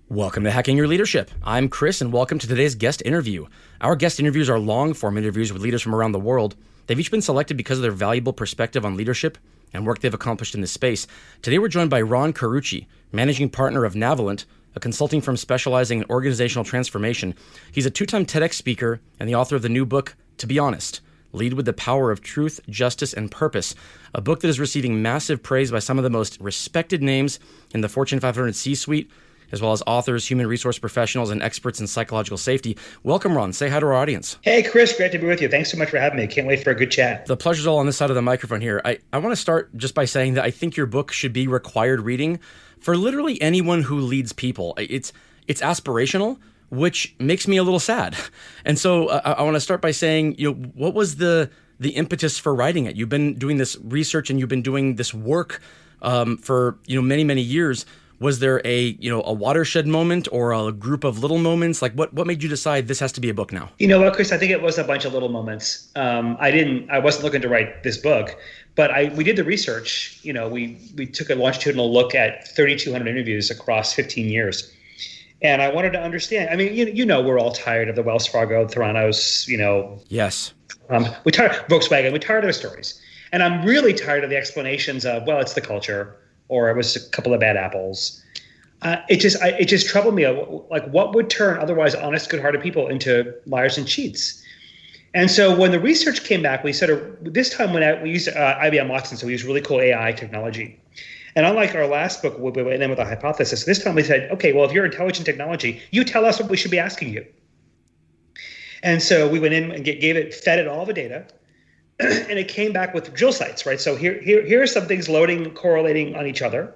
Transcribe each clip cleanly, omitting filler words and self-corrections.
Welcome to Hacking Your Leadership. I'm Chris, and welcome to today's guest interview. Our guest interviews are long-form interviews with leaders from around the world. They've each been selected because of their valuable perspective on leadership and work they've accomplished in this space. Today, we're joined by Ron Carucci, managing partner of Navalent, a consulting firm specializing in organizational transformation. He's a two-time TEDx speaker and the author of the new book, To Be Honest, Lead with the Power of Truth, Justice, and Purpose, a book that is receiving massive praise by some of the most respected names in the Fortune 500 C-suite, as well as authors, human resource professionals, and experts in psychological safety. Welcome, Ron. Say hi to our audience. Hey, Chris. Great to be with you. Thanks so much for having me. Can't wait for a good chat. The pleasure's all on this side of the microphone here. I want to start just by saying that I think your book should be required reading for literally anyone who leads people. It's aspirational, which makes me a little sad. And so I want to start by saying, what was the impetus for writing it? You've been doing this research and you've been doing this work for many, many years. Was there a watershed moment or a group of little moments? Like what made you decide this has to be a book now? You know what, Chris? I think it was a bunch of little moments. I wasn't looking to write this book, but we did the research. We took a longitudinal look at 3,200 interviews across 15 years. And I wanted to understand. I mean, we're all tired of the Wells Fargo, Theranos, Yes. We're tired of Volkswagen. We're tired of their stories. And I'm really tired of the explanations of, well, it's the culture, or it was a couple of bad apples. It just troubled me. Like, what would turn otherwise honest, good-hearted people into liars and cheats? And so when the research came back, we this time we used IBM Watson, so we used really cool AI technology. And unlike our last book, we went in with a hypothesis. This time we said, okay, well, if you're intelligent technology, you tell us what we should be asking you. And so we went in and fed it all the data. And it came back with drill sites, right? So here are some things loading, correlating on each other.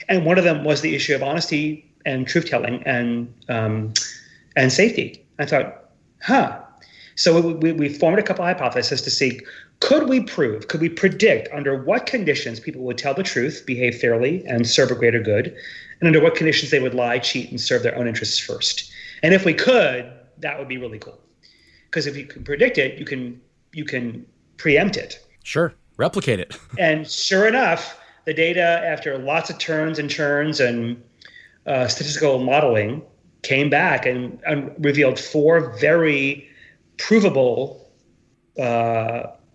And one of them was the issue of honesty and truth-telling and safety. I thought, So we formed a couple of hypotheses to see, could we predict under what conditions people would tell the truth, behave fairly, and serve a greater good, and under what conditions they would lie, cheat, and serve their own interests first. And if we could, that would be really cool. Because if you can predict it, you can preempt it. Sure. Replicate it. And sure enough, the data, after lots of turns and churns and statistical modeling, came back and revealed 4 very provable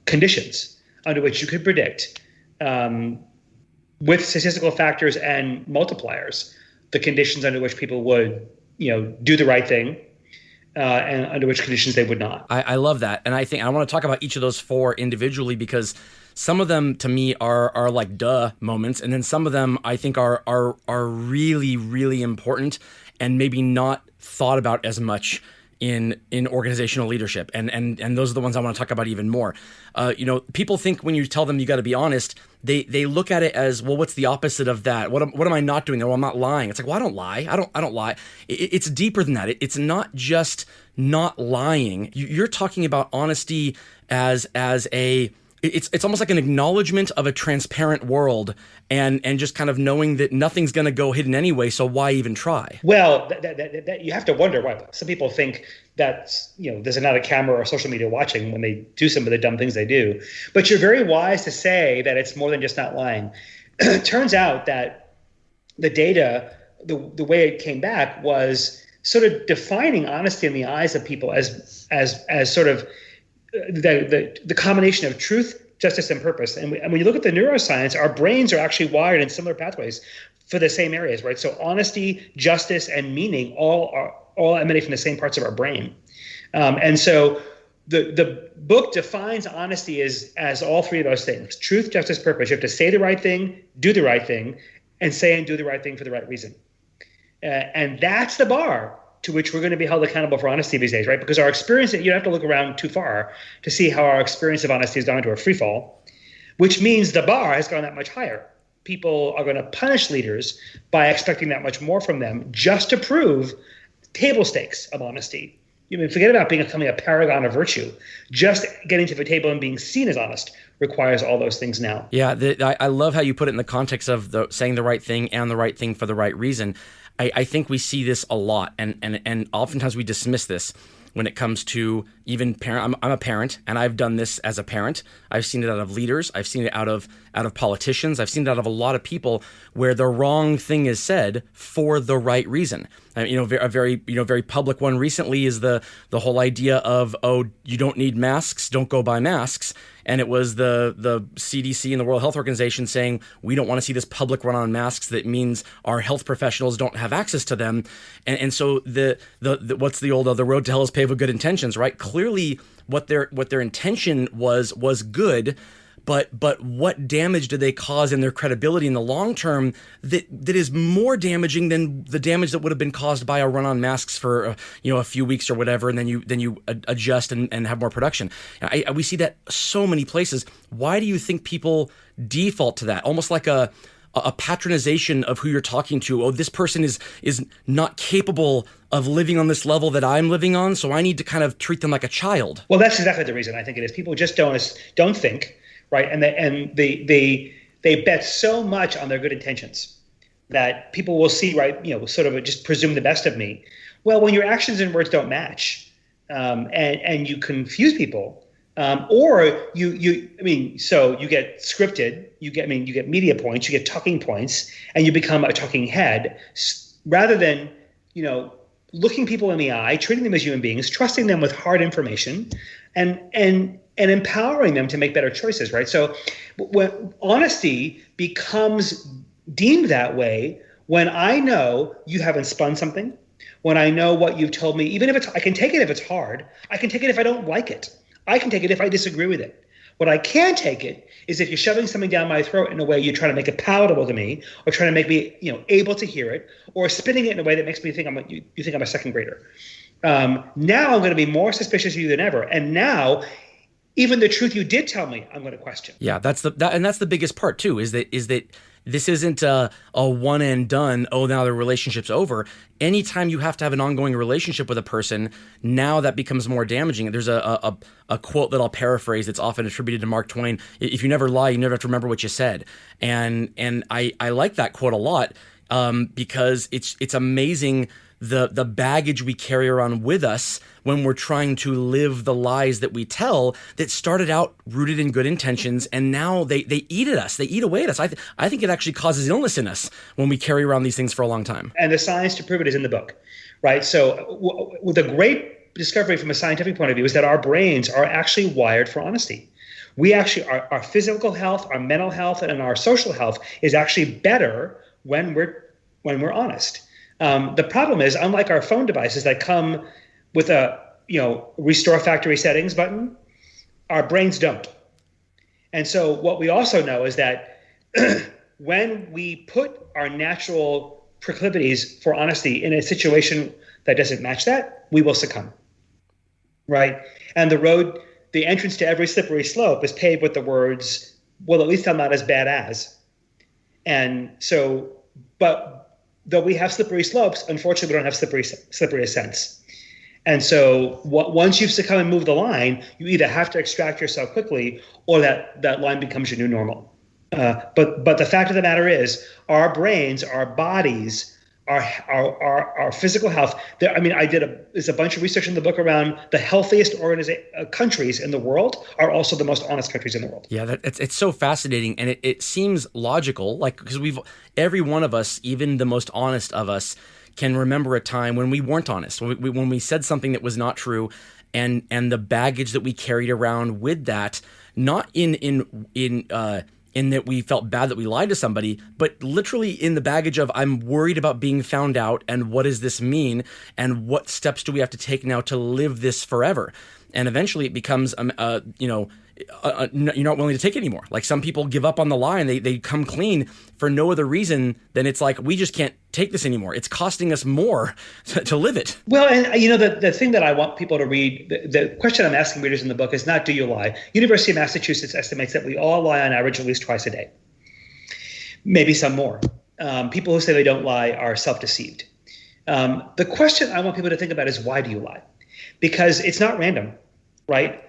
conditions under which you could predict, with statistical factors and multipliers, the conditions under which people would, do the right thing, and under which conditions they would not. I love that. And I think I want to talk about each of those 4 individually, because some of them to me are like duh moments. And then some of them I think are really, really important and maybe not thought about as much in organizational leadership. And those are the ones I want to talk about even more. People think when you tell them you got to be honest, they look at it as, well, what's the opposite of that? What am I not doing? Well, I'm not lying. It's like, well, I don't lie. I don't lie. It's deeper than that. It's not just not lying. You're talking about honesty as a, it's almost like an acknowledgement of a transparent world and just kind of knowing that nothing's going to go hidden anyway. So why even try? Well, that you have to wonder why. Some people think that, there's not a camera or social media watching when they do some of the dumb things they do. But you're very wise to say that it's more than just not lying. It turns out that the data, the way it came back was sort of defining honesty in the eyes of people as sort of the combination of truth, justice, and purpose. And when you look at the neuroscience, our brains are actually wired in similar pathways for the same areas, right? So honesty, justice, and meaning all emanate from the same parts of our brain. And so the book defines honesty as all 3 of those things: truth, justice, purpose. You have to say the right thing, do the right thing, and say and do the right thing for the right reason. And that's the bar to which we're going to be held accountable for honesty these days, right? Because our experience, you don't have to look around too far to see how our experience of honesty has gone into a free fall, which means the bar has gone that much higher. People are going to punish leaders by expecting that much more from them just to prove table stakes of honesty. Forget about becoming a paragon of virtue. Just getting to the table and being seen as honest requires all those things now. Yeah, I love how you put it in the context of saying the right thing and the right thing for the right reason. I think we see this a lot, and oftentimes we dismiss this when it comes to even parent. I'm a parent, and I've done this as a parent. I've seen it out of leaders. I've seen it out of politicians. I've seen it out of a lot of people where the wrong thing is said for the right reason. A very public one recently is the whole idea of, oh, you don't need masks, don't go buy masks. And it was the CDC and the World Health Organization saying, we don't want to see this public run on masks. That means our health professionals don't have access to them. And so the what's the road to hell is paved with good intentions, right? Clearly what their intention was good. But what damage did they cause in their credibility in the long term that is more damaging than the damage that would have been caused by a run on masks for a few weeks or whatever, and then you adjust and have more production. We see that so many places. Why do you think people default to that? Almost like a patronization of who you're talking to. Oh, this person is not capable of living on this level that I'm living on, so I need to kind of treat them like a child. Well, that's exactly the reason I think it is. People just don't think. Right, and they bet so much on their good intentions that people will see, right, sort of just presume the best of me. Well, when your actions and words don't match, and you confuse people, or so you get scripted, you get media points, you get talking points, and you become a talking head, rather than looking people in the eye, treating them as human beings, trusting them with hard information, and empowering them to make better choices, right? So when honesty becomes deemed that way, when I know you haven't spun something, when I know what you've told me, even if I can take it if it's hard, I can take it if I don't like it. I can take it if I disagree with it. What I can't take it is if you're shoving something down my throat in a way you're trying to make it palatable to me, or trying to make me, able to hear it, or spinning it in a way that makes me think you think I'm a second grader. Now I'm going to be more suspicious of you than ever. And now, even the truth you did tell me, I'm going to question. Yeah, that's the biggest part too. Is that this isn't a one and done. Oh, now the relationship's over. Anytime you have to have an ongoing relationship with a person, now that becomes more damaging. There's a quote that I'll paraphrase that's often attributed to Mark Twain: "If you never lie, you never have to remember what you said." And I like that quote a lot because it's amazing the baggage we carry around with us when we're trying to live the lies that we tell that started out rooted in good intentions, and now they eat at us. They eat away at us. I think it actually causes illness in us when we carry around these things for a long time. And the science to prove it is in the book, right? So the great discovery from a scientific point of view is that our brains are actually wired for honesty. We actually, our physical health, our mental health, and our social health is actually better when we're honest. The problem is, unlike our phone devices that come with a restore factory settings button, our brains don't. And so what we also know is that when we put our natural proclivities for honesty in a situation that doesn't match that, we will succumb, right? And the entrance to every slippery slope is paved with the words, well, at least I'm not as bad as. And so, but though we have slippery slopes, unfortunately, we don't have slippery ascents. And so once you've succumbed and moved the line, you either have to extract yourself quickly, or that line becomes your new normal. But the fact of the matter is, our brains, our bodies, our physical health. There's a bunch of research in the book around the healthiest countries in the world are also the most honest countries in the world. Yeah, it's so fascinating, and it seems logical, like, because every one of us, even the most honest of us, can remember a time when we weren't honest, when we said something that was not true, and the baggage that we carried around with that, not in that we felt bad that we lied to somebody, but literally in the baggage of, I'm worried about being found out, and what does this mean, and what steps do we have to take now to live this forever? And eventually it becomes, you're not willing to take it anymore. Like, some people give up on the lie, and they come clean for no other reason than it's like, we just can't take this anymore. It's costing us more to live it. Well, and the thing that I want people to read, the question I'm asking readers in the book is not, do you lie? University of Massachusetts estimates that we all lie on average at least twice a day, maybe some more. People who say they don't lie are self-deceived. The question I want people to think about is, why do you lie? Because it's not random, right?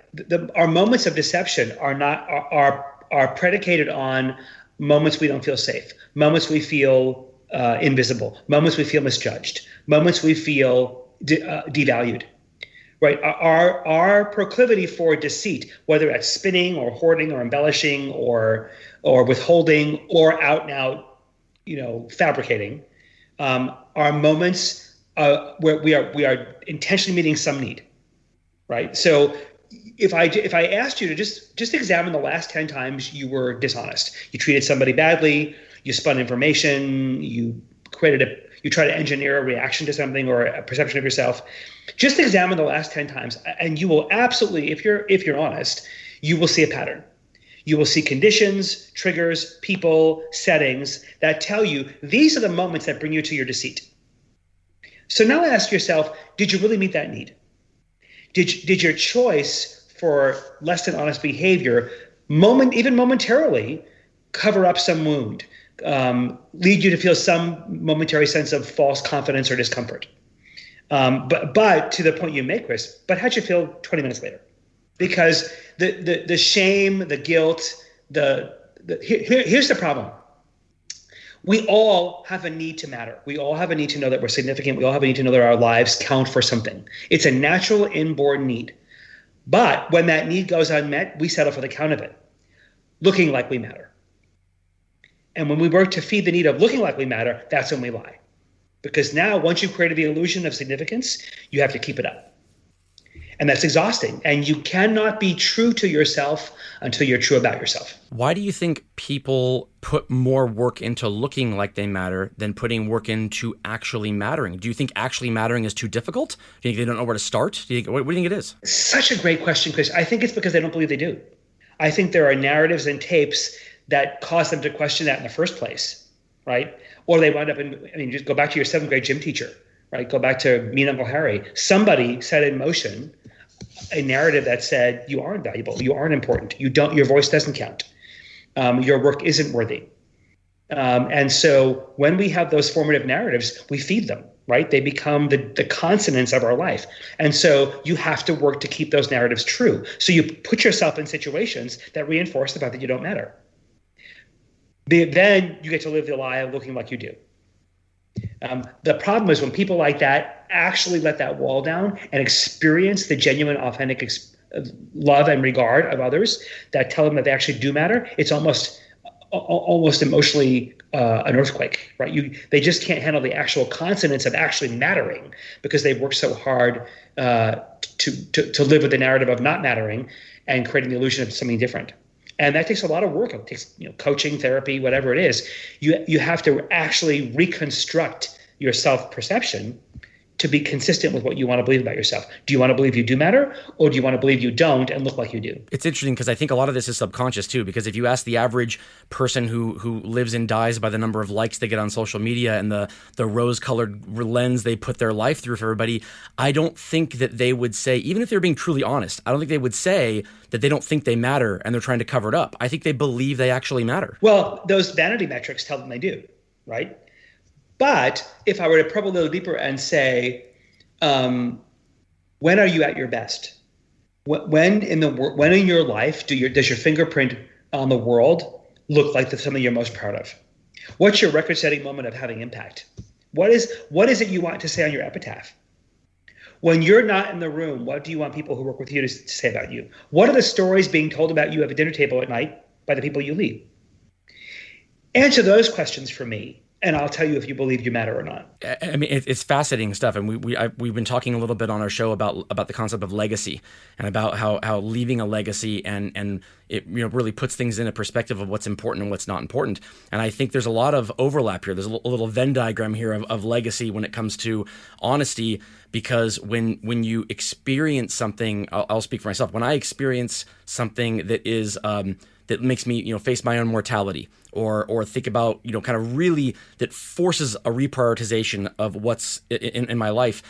Our moments of deception are predicated on moments we don't feel safe, moments we feel invisible, moments we feel misjudged, moments we feel devalued. Right, our proclivity for deceit, whether it's spinning or hoarding or embellishing or withholding or out and out, fabricating, are moments where we are intentionally meeting some need. Right. So if I asked you to just examine the last 10 times you were dishonest, you treated somebody badly, you spun information, you try to engineer a reaction to something or a perception of yourself. Just examine the last 10 times, and you will absolutely, if you're honest, you will see a pattern. You will see conditions, triggers, people, settings that tell you these are the moments that bring you to your deceit. So now ask yourself, did you really meet that need? Did your choice for less than honest behavior, even momentarily, cover up some wound? Lead you to feel some momentary sense of false confidence or discomfort. But to the point you make, Chris, but how'd you feel 20 minutes later? Because the shame, the guilt, here's the problem. We all have a need to matter. We all have a need to know that we're significant. We all have a need to know that our lives count for something. It's a natural inborn need. But when that need goes unmet, we settle for the count of it, looking like we matter. And when we work to feed the need of looking like we matter, that's when we lie. Because now, once you've created the illusion of significance, you have to keep it up. And that's exhausting. And you cannot be true to yourself until you're true about yourself. Why do you think people put more work into looking like they matter than putting work into actually mattering? Do you think actually mattering is too difficult? Do you think they don't know where to start? What do you think it is? Such a great question, Chris. I think it's because they don't believe they do. I think there are narratives and tapes that cause them to question that in the first place, right? Or they wind up just go back to your 7th grade gym teacher, right? Go back to Mean Uncle Harry. Somebody set in motion a narrative that said, you aren't valuable, you aren't important, your voice doesn't count, your work isn't worthy. And so when we have those formative narratives, we feed them, right? They become the consonants of our life. And so you have to work to keep those narratives true. So you put yourself in situations that reinforce the fact that you don't matter. Then you get to live the lie of looking like you do. The problem is when people like that actually let that wall down and experience the genuine, authentic love and regard of others that tell them that they actually do matter, it's almost emotionally an earthquake, right? They just can't handle the actual consonance of actually mattering because they've worked so hard to live with the narrative of not mattering and creating the illusion of something different. And that takes a lot of work. It takes coaching, therapy, whatever it is. You have to actually reconstruct your self-perception to be consistent with what you want to believe about yourself. Do you want to believe you do matter, or do you want to believe you don't and look like you do? It's interesting because I think a lot of this is subconscious too, because if you ask the average person who lives and dies by the number of likes they get on social media and the rose-colored lens they put their life through for everybody, I don't think that they would say, even if they're being truly honest, I don't think they would say that they don't think they matter and they're trying to cover it up. I think they believe they actually matter. Well, those vanity metrics tell them they do, right? But if I were to probe a little deeper and say, when are you at your best? When in your life does your fingerprint on the world look like something you're most proud of? What's your record-setting moment of having impact? What is it you want to say on your epitaph? When you're not in the room, what do you want people who work with you to say about you? What are the stories being told about you at the dinner table at night by the people you lead? Answer those questions for me, and I'll tell you if you believe you matter or not. I mean, it's fascinating stuff, and we've been talking a little bit on our show about the concept of legacy and about how leaving a legacy and it really puts things in a perspective of what's important and what's not important. And I think there's a lot of overlap here. There's a little Venn diagram here of legacy when it comes to honesty, because when you experience something, I'll speak for myself. When I experience something that is that makes me face my own mortality, or think about kind of really that forces a reprioritization of what's in my life.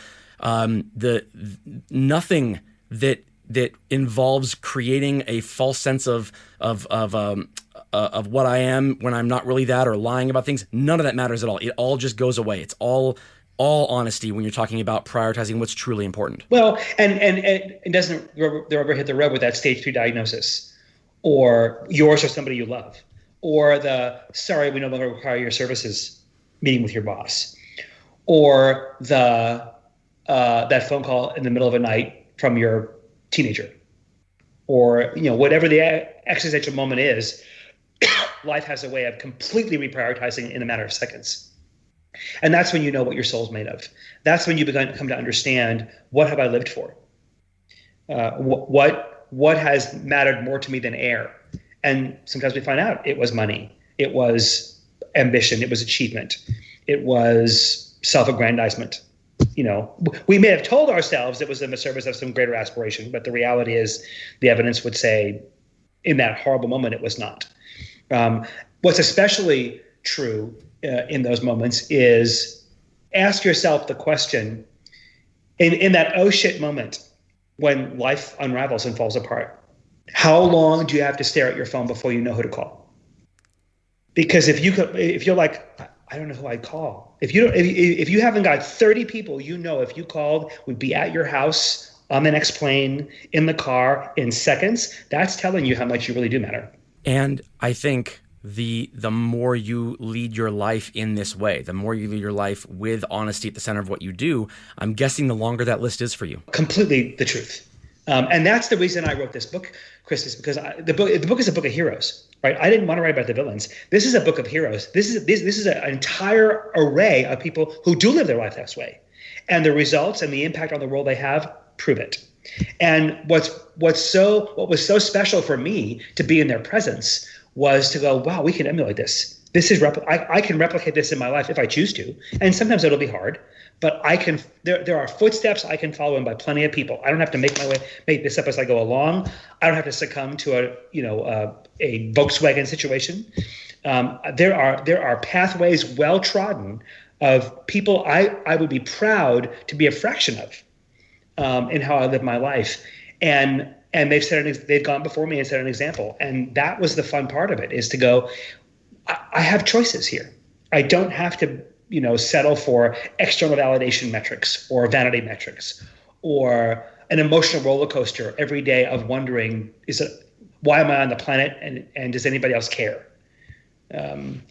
Nothing that involves creating a false sense of what I am when I'm not really that, or lying about things. None of that matters at all. It all just goes away. It's all honesty when you're talking about prioritizing what's truly important. Well, and it doesn't the rubber hit the road with that stage 3 diagnosis, or yours or somebody you love, or sorry, we no longer require your services meeting with your boss, or the that phone call in the middle of the night from your teenager, or whatever the existential moment is. Life has a way of completely reprioritizing in a matter of seconds. And that's when you know what your soul's made of. That's when you come to understand, what have I lived for? What has mattered more to me than air? And sometimes we find out it was money, it was ambition, it was achievement, it was self-aggrandizement. We may have told ourselves it was in the service of some greater aspiration, but the reality is the evidence would say in that horrible moment it was not. What's especially true in those moments is ask yourself the question, in that oh shit moment when life unravels and falls apart, how long do you have to stare at your phone before you know who to call? Because if you're like, I don't know who I'd call. If you haven't got 30 people, if you called, would be at your house, on the next plane, in the car, in seconds, that's telling you how much you really do matter. And I think the more you lead your life in this way, the more you lead your life with honesty at the center of what you do, I'm guessing the longer that list is for you. Completely the truth. And that's the reason I wrote this book, Chris, is because the book is a book of heroes, right? I didn't want to write about the villains. This is a book of heroes. This is an entire array of people who do live their life this way. And the results and the impact on the world they have prove it. And what was so special for me to be in their presence was to go, wow, we can emulate this. This is I can replicate this in my life if I choose to. And sometimes it'll be hard, but I can. There are footsteps I can follow in by plenty of people. I don't have to make this up as I go along. I don't have to succumb to a Volkswagen situation. There are pathways well trodden of people I would be proud to be a fraction of. In how I live my life, and they've gone before me and set an example, and that was the fun part of it, is to go, I have choices here. I don't have to settle for external validation metrics or vanity metrics or an emotional roller coaster every day of wondering, why am I on the planet, and does anybody else care? And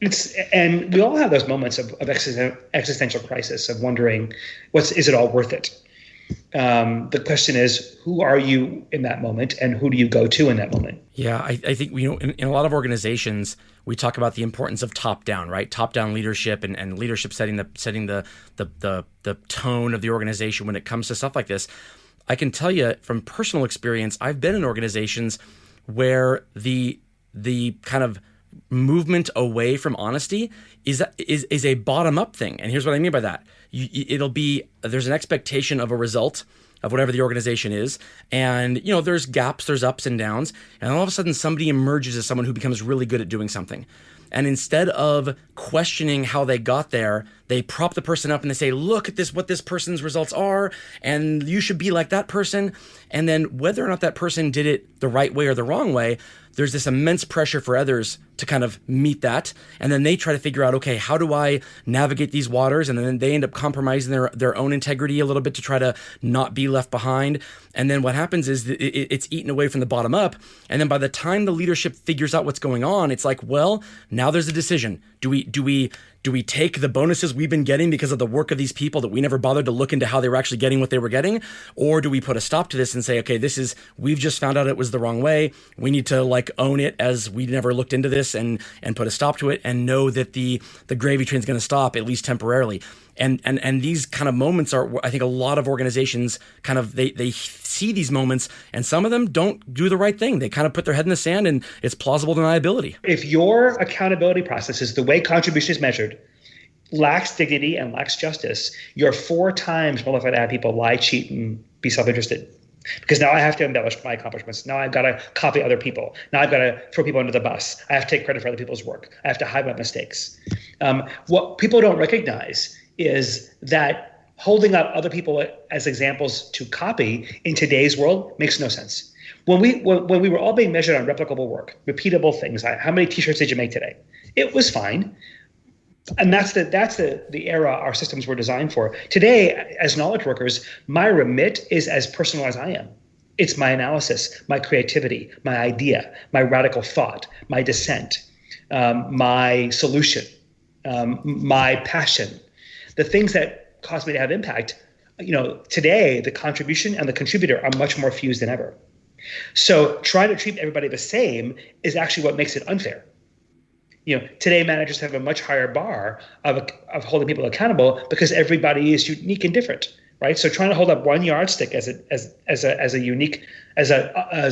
we all have those moments of existential crisis, of wondering, is it all worth it? The question is, who are you in that moment, and who do you go to in that moment? Yeah, I think in a lot of organizations we talk about the importance of top-down, right? Top-down leadership and leadership setting the tone of the organization when it comes to stuff like this. I can tell you from personal experience, I've been in organizations where the kind of movement away from honesty is a bottom-up thing, and here's what I mean by that. There's an expectation of a result of whatever the organization is, and there's gaps, there's ups and downs, and all of a sudden somebody emerges as someone who becomes really good at doing something. And instead of questioning how they got there, they prop the person up and they say, look at what this person's results are, and you should be like that person. And then whether or not that person did it the right way or the wrong way, there's this immense pressure for others to kind of meet that. And then they try to figure out, okay, how do I navigate these waters? And then they end up compromising their own integrity a little bit to try to not be left behind. And then what happens is it's eaten away from the bottom up. And then by the time the leadership figures out what's going on, it's like, well, now there's a decision. Do we take the bonuses we've been getting because of the work of these people that we never bothered to look into how they were actually getting what they were getting? Or do we put a stop to this and say, okay, we've just found out it was the wrong way. We need to own it as we never looked into this and put a stop to it and know that the gravy train's going to stop, at least temporarily. And these kind of moments are, I think a lot of organizations kind of, they see these moments, and some of them don't do the right thing. They kind of put their head in the sand, and it's plausible deniability. If your accountability processes, the way contribution is measured, lacks dignity and lacks justice, you're 4 times more likely to have people lie, cheat, and be self-interested. Because now I have to embellish my accomplishments. Now I've got to copy other people. Now I've got to throw people under the bus. I have to take credit for other people's work. I have to hide my mistakes. What people don't recognize is that holding up other people as examples to copy in today's world makes no sense. When we were all being measured on replicable work, repeatable things, how many t-shirts did you make today? It was fine. And that's the era our systems were designed for. Today, as knowledge workers, my remit is as personal as I am. It's my analysis, my creativity, my idea, my radical thought, my dissent, my solution. my passion, the things that cause me to have impact. Today the contribution and the contributor are much more fused than ever. So trying to treat everybody the same is actually what makes it unfair. Today managers have a much higher bar of holding people accountable because everybody is unique and different, right? So trying to hold up one yardstick as a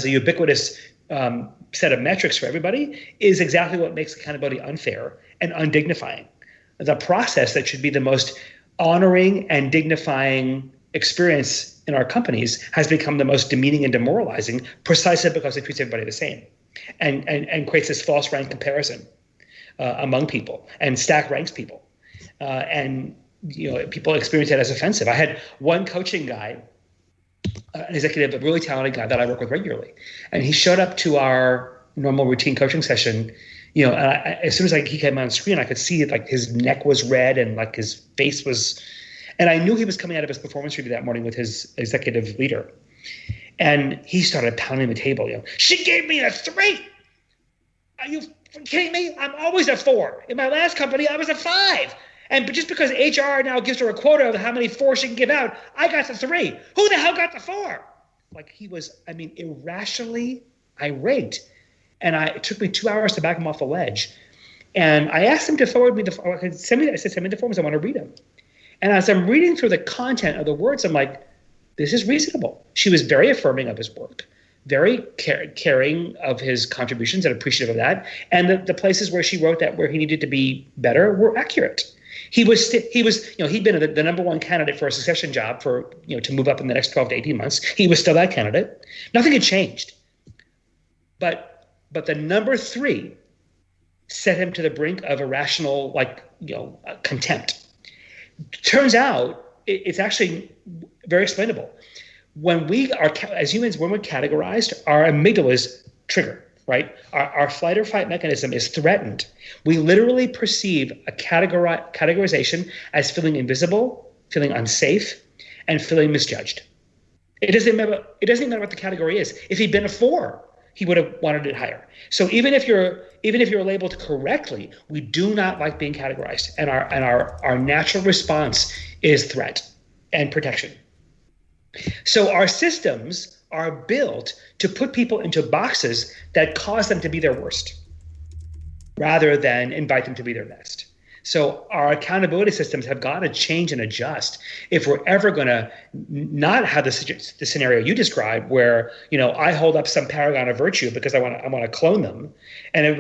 ubiquitous set of metrics for everybody is exactly what makes accountability unfair and undignifying. The process that should be the most honoring and dignifying experience in our companies has become the most demeaning and demoralizing, precisely because it treats everybody the same and creates this false rank comparison among people and stack ranks people. And people experience that as offensive. I had one coaching guy, an executive, a really talented guy that I work with regularly, and he showed up to our normal routine coaching session. And as soon as he came on screen, I could see it, like his neck was red and like his face was, and I knew he was coming out of his performance review that morning with his executive leader. And he started pounding the table. She gave me a 3. Are you kidding me? I'm always a 4. In my last company, I was a 5. And just because HR now gives her a quota of how many 4s she can give out, I got the 3. Who the hell got the 4? Like he was, irrationally irate. And it took me 2 hours to back him off the ledge. And I asked him to forward me send me the forms. I want to read them. And as I'm reading through the content of the words, I'm like, this is reasonable. She was very affirming of his work, very caring of his contributions and appreciative of that. And the places where she wrote that where he needed to be better were accurate. He'd been the number one candidate for a succession job to move up in the next 12 to 18 months. He was still that candidate. Nothing had changed. But the number 3 set him to the brink of irrational, contempt. Turns out it's actually very explainable. When we are, as humans, when we're categorized, our amygdala's trigger, right? Our flight or fight mechanism is threatened. We literally perceive a categorization as feeling invisible, feeling unsafe, and feeling misjudged. It doesn't matter what the category is. If he'd been a 4, he would have wanted it higher. So even if you're labeled correctly, we do not like being categorized, and our natural response is threat and protection. So our systems are built to put people into boxes that cause them to be their worst, rather than invite them to be their best. So our accountability systems have got to change and adjust if we're ever going to not have the scenario you described, where I hold up some paragon of virtue because I want to clone them, and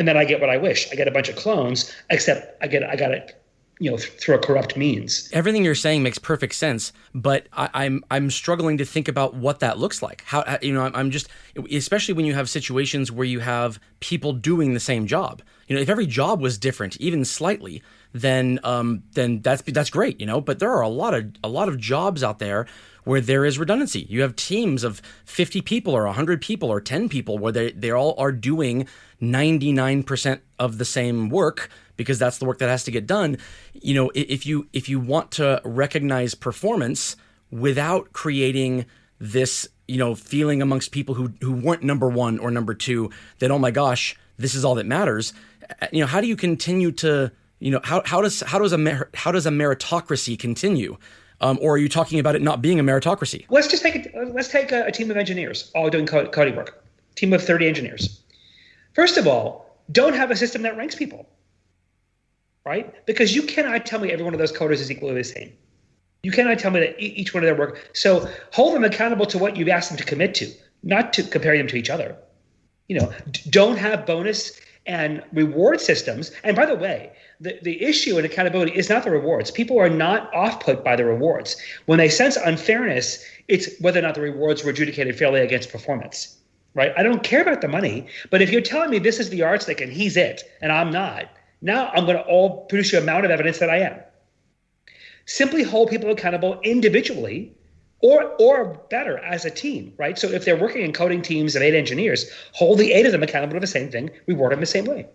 then I get what I wish. I get a bunch of clones, except I got it through a corrupt means. Everything you're saying makes perfect sense, but I'm struggling to think about what that looks like. How I'm just, especially when you have situations where you have people doing the same job. If every job was different, even slightly, then that's great. But there are a lot of jobs out there where there is redundancy. You have teams of 50 people or 100 people or 10 people where they all are doing 99% of the same work, because that's the work that has to get done. If you want to recognize performance without creating this, feeling amongst people who weren't number 1 or number 2, that, oh my gosh, this is all that matters. How do you continue to, how does a meritocracy continue? Or are you talking about it not being a meritocracy? Let's take a team of engineers all doing coding work. Team of 30 engineers. First of all, don't have a system that ranks people, right? Because you cannot tell me every one of those coders is equally the same. You cannot tell me that each one of their work. So hold them accountable to what you've asked them to commit to, not to compare them to each other. Don't have bonus and reward systems. And by the way, the issue in accountability is not the rewards. People are not off-put by the rewards. When they sense unfairness, it's whether or not the rewards were adjudicated fairly against performance, right? I don't care about the money, but if you're telling me this is the yardstick and he's it and I'm not, now I'm going to all produce you a amount of evidence that I am. Simply hold people accountable individually, or better, as a team, right? So if they're working in coding teams of 8 engineers, hold the 8 of them accountable to the same thing, reward them the same way.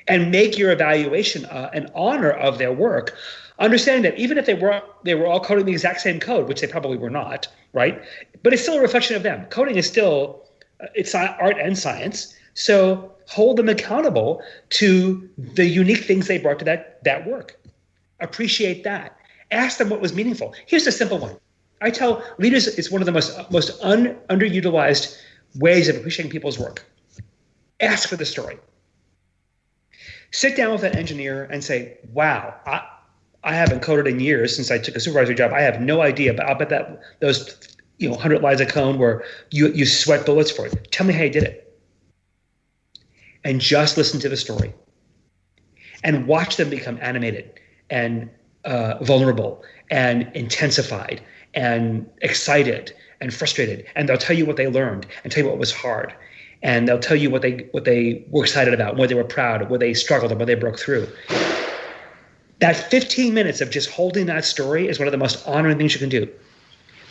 And make your evaluation an honor of their work, understanding that even if they were all coding the exact same code, which they probably were not, right? But it's still a reflection of them. Coding is still, it's art and science. So hold them accountable to the unique things they brought to that work. Appreciate that. Ask them what was meaningful. Here's a simple one. I tell leaders it's one of the most underutilized ways of appreciating people's work. Ask for the story. Sit down with that engineer and say, wow, I haven't coded in years since I took a supervisory job. I have no idea, but I'll bet that those 100 lines of code where you sweat bullets for it. Tell me how you did it. And just listen to the story. And watch them become animated and vulnerable and intensified and excited and frustrated. And they'll tell you what they learned and tell you what was hard. And they'll tell you what they were excited about, where they were proud, where they struggled, and where they broke through. That 15 minutes of just holding that story is one of the most honoring things you can do.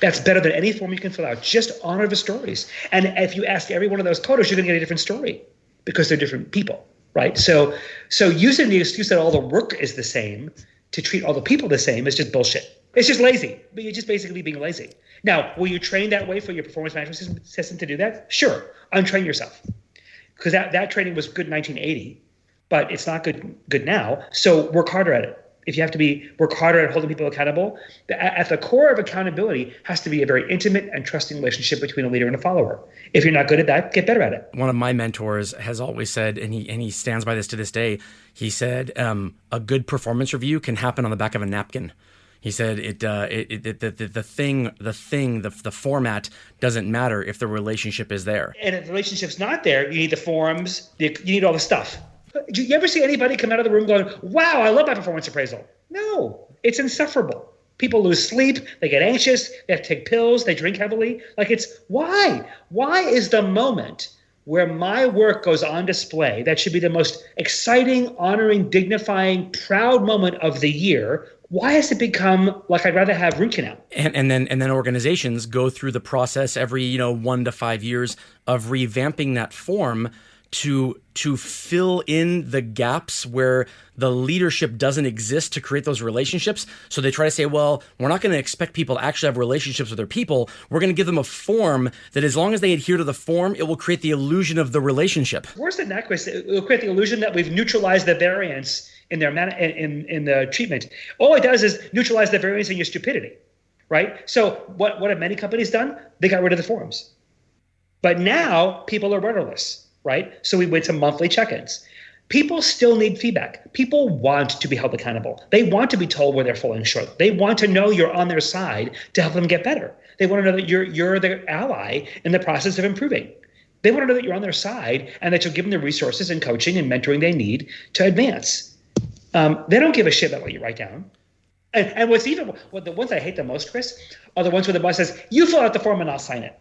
That's better than any form you can fill out. Just honor the stories. And if you ask every one of those coders, you're going to get a different story because they're different people, right? So using the excuse that all the work is the same to treat all the people the same is just bullshit. It's just lazy. But you're just basically being lazy. Now, will you train that way for your performance management system to do that? Sure. Untrain yourself. Because that training was good in 1980, but it's not good now. So work harder at it. If you have to work harder at holding people accountable, at the core of accountability has to be a very intimate and trusting relationship between a leader and a follower. If you're not good at that, get better at it. One of my mentors has always said, and he stands by this to this day, he said, a good performance review can happen on the back of a napkin. He said the format doesn't matter if the relationship is there. And if the relationship's not there, you need the forums, you need all the stuff. Do you ever see anybody come out of the room going, wow, I love my performance appraisal? No, it's insufferable. People lose sleep, they get anxious, they have to take pills, they drink heavily. Why? Why is the moment where my work goes on display, that should be the most exciting, honoring, dignifying, proud moment of the year, why has it become like I'd rather have root canal? And then organizations go through the process every 1 to 5 years of revamping that form to fill in the gaps where the leadership doesn't exist to create those relationships. So they try to say, well, we're not going to expect people to actually have relationships with their people. We're going to give them a form that as long as they adhere to the form, it will create the illusion of the relationship. Worse than that, Chris, it will create the illusion that we've neutralized the variance in their in the treatment. All it does is neutralize the variance in your stupidity, right? So what have many companies done? They got rid of the forums. But now people are rudderless. Right? So we went to monthly check-ins. People still need feedback. People want to be held accountable. They want to be told where they're falling short. They want to know you're on their side to help them get better. They want to know that you're their ally in the process of improving. They want to know that you're on their side and that you'll give them the resources and coaching and mentoring they need to advance. They don't give a shit about what you write down. And the ones I hate the most, Chris, are the ones where the boss says, you fill out the form and I'll sign it.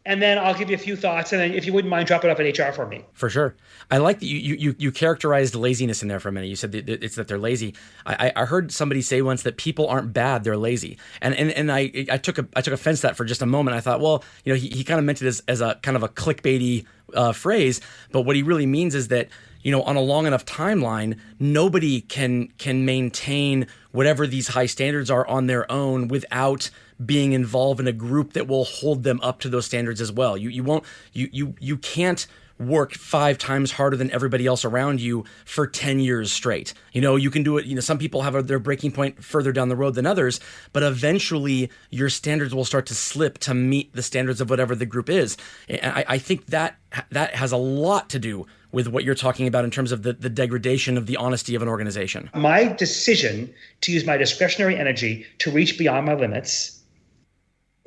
And then I'll give you a few thoughts, and then if you wouldn't mind, drop it off at HR for me. For sure. I like that you characterized laziness in there for a minute. You said that it's that they're lazy. I heard somebody say once that people aren't bad, they're lazy. And I took offense to that for just a moment. I thought, well, he kind of meant it as a kind of a clickbaity phrase, but what he really means is that on a long enough timeline, nobody can maintain whatever these high standards are on their own without being involved in a group that will hold them up to those standards as well. You can't work 5 times harder than everybody else around you for 10 years straight. You can do it. Some people have their breaking point further down the road than others, but eventually your standards will start to slip to meet the standards of whatever the group is. I think that has a lot to do with what you're talking about in terms of the degradation of the honesty of an organization. My decision to use my discretionary energy to reach beyond my limits,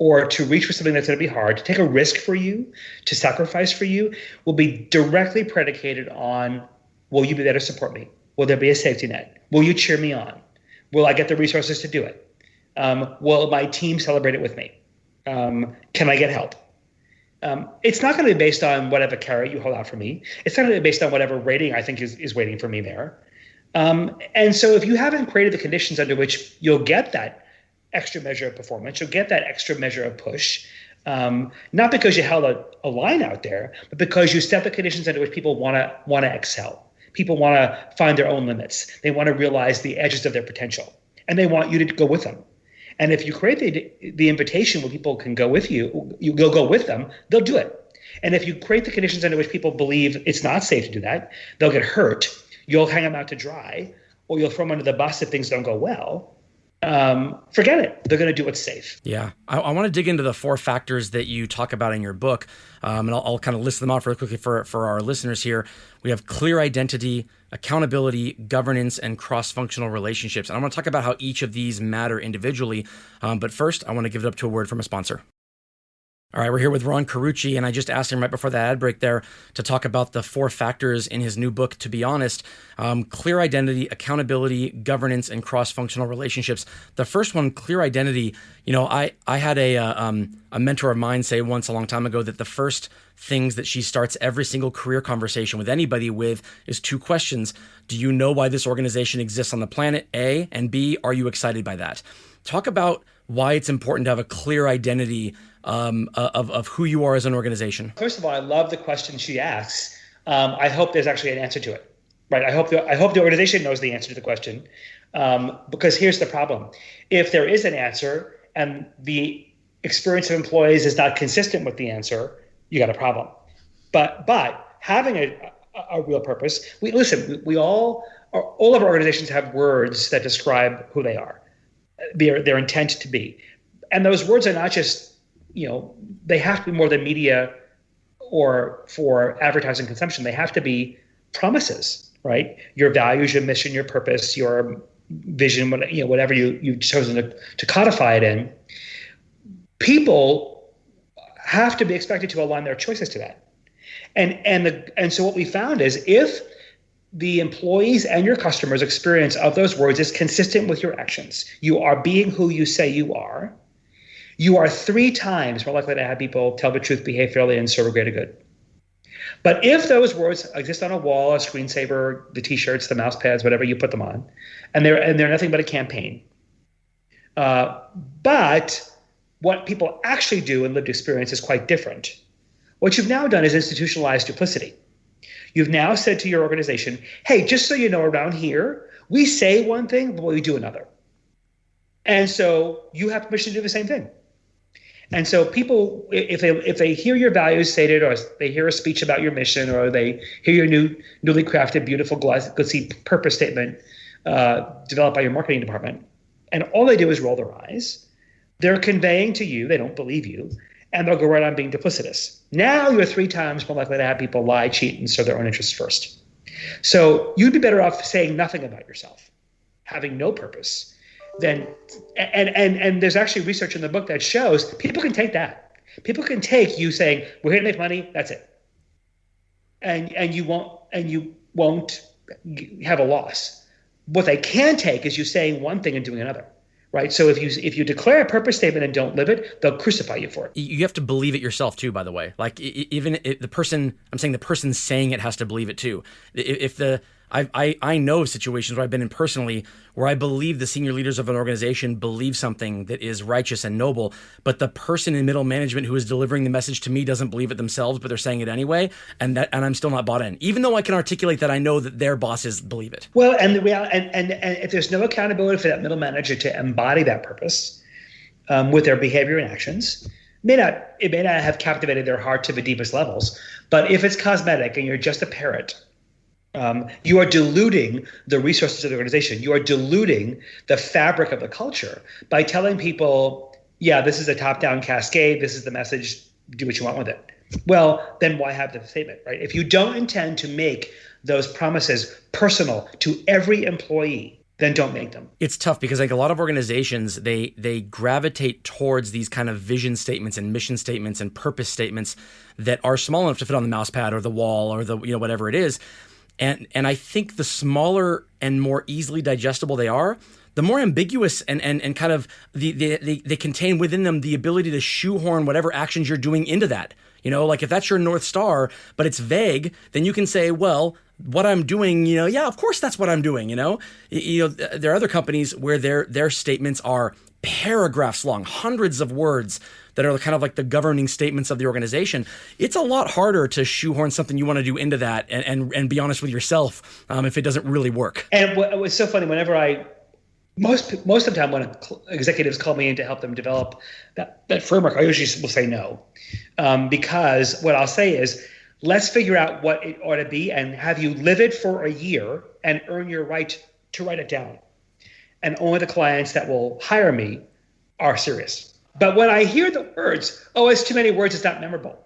or to reach for something that's going to be hard, to take a risk for you, to sacrifice for you, will be directly predicated on, will you be there to support me? Will there be a safety net? Will you cheer me on? Will I get the resources to do it? Will my team celebrate it with me? Can I get help? It's not going to be based on whatever carrot you hold out for me. It's not going to be based on whatever rating I think is waiting for me there. And so if you haven't created the conditions under which you'll get that extra measure of performance, you'll get that extra measure of push, not because you held a line out there, but because you set the conditions under which people want to excel. People want to find their own limits. They want to realize the edges of their potential, and they want you to go with them. And if you create the invitation where people can go with you, you'll go with them, they'll do it. And if you create the conditions under which people believe it's not safe to do that, they'll get hurt, you'll hang them out to dry, or you'll throw them under the bus if things don't go well. Forget it. They're going to do what's safe. Yeah. I want to dig into the 4 factors that you talk about in your book. And I'll kind of list them off real quickly for our listeners here. We have clear identity, accountability, governance, and cross-functional relationships. And I want to talk about how each of these matter individually. But first, I want to give it up to a word from a sponsor. All right, we're here with Ron Carucci, and I just asked him right before the ad break there to talk about the 4 factors in his new book, To Be Honest, clear identity, accountability, governance, and cross-functional relationships. The first one, clear identity, I had a mentor of mine say once a long time ago that the first things that she starts every single career conversation with anybody with is 2 questions. Do you know why this organization exists on the planet, A, and B, are you excited by that? Talk about why it's important to have a clear identity of who you are as an organization. First of all, I love the question she asks. I hope there's actually an answer to it, right? I hope the organization knows the answer to the question, because here's the problem: if there is an answer and the experience of employees is not consistent with the answer, you got a problem. But having a real purpose, we all of our organizations have words that describe who they are, their intent to be, and those words are not just, they have to be more than media or for advertising consumption. They have to be promises, right? Your values, your mission, your purpose, your vision, whatever you've chosen to codify it in. People have to be expected to align their choices to that. And so what we found is if the employees and your customers' experience of those words is consistent with your actions, you are being who you say you are 3 times more likely to have people tell the truth, behave fairly, and serve a greater good. But if those words exist on a wall, a screensaver, the T-shirts, the mouse pads, whatever you put them on, and they're nothing but a campaign. But what people actually do in lived experience is quite different. What you've now done is institutionalized duplicity. You've now said to your organization, hey, just so you know, around here, we say one thing, but we do another. And so you have permission to do the same thing. And so people, if they hear your values stated, or they hear a speech about your mission, or they hear your newly crafted, beautiful, glitzy purpose statement developed by your marketing department, and all they do is roll their eyes, they're conveying to you, they don't believe you, and they'll go right on being duplicitous. Now you're 3 times more likely to have people lie, cheat, and serve their own interests first. So you'd be better off saying nothing about yourself, having no purpose. And there's actually research in the book that shows people can take that. People can take you saying, we're here to make money, that's it. And you won't have a loss. What they can take is you saying one thing and doing another. Right. So if you declare a purpose statement and don't live it, they'll crucify you for it. You have to believe it yourself too, by the way. Like even the person saying it has to believe it too. I know situations where I've been in personally where I believe the senior leaders of an organization believe something that is righteous and noble, but the person in middle management who is delivering the message to me doesn't believe it themselves, but they're saying it anyway, and I'm still not bought in, even though I can articulate that I know that their bosses believe it. Well, and the reality, and if there's no accountability for that middle manager to embody that purpose with their behavior and actions, it may not have captivated their heart to the deepest levels, but if it's cosmetic and you're just a parrot, you are diluting the resources of the organization. You are diluting the fabric of the culture by telling people, yeah, this is a top-down cascade. This is the message. Do what you want with it. Well, then why have the statement, right? If you don't intend to make those promises personal to every employee, then don't make them. It's tough because like a lot of organizations, they gravitate towards these kind of vision statements and mission statements and purpose statements that are small enough to fit on the mouse pad or the wall or the whatever it is. And I think the smaller and more easily digestible they are, the more ambiguous and kind of they contain within them the ability to shoehorn whatever actions you're doing into that. Like if that's your North Star, but it's vague, then you can say, well, what I'm doing, yeah, of course that's what I'm doing. There are other companies where their statements are paragraphs long, hundreds of words that are kind of like the governing statements of the organization. It's a lot harder to shoehorn something you want to do into that and be honest with yourself if it doesn't really work. And what was so funny, whenever I most of the time when executives call me in to help them develop that framework, I usually will say no, because what I'll say is, let's figure out what it ought to be and have you live it for a year and earn your right to write it down. And only the clients that will hire me are serious. But when I hear the words, oh, it's too many words, it's not memorable,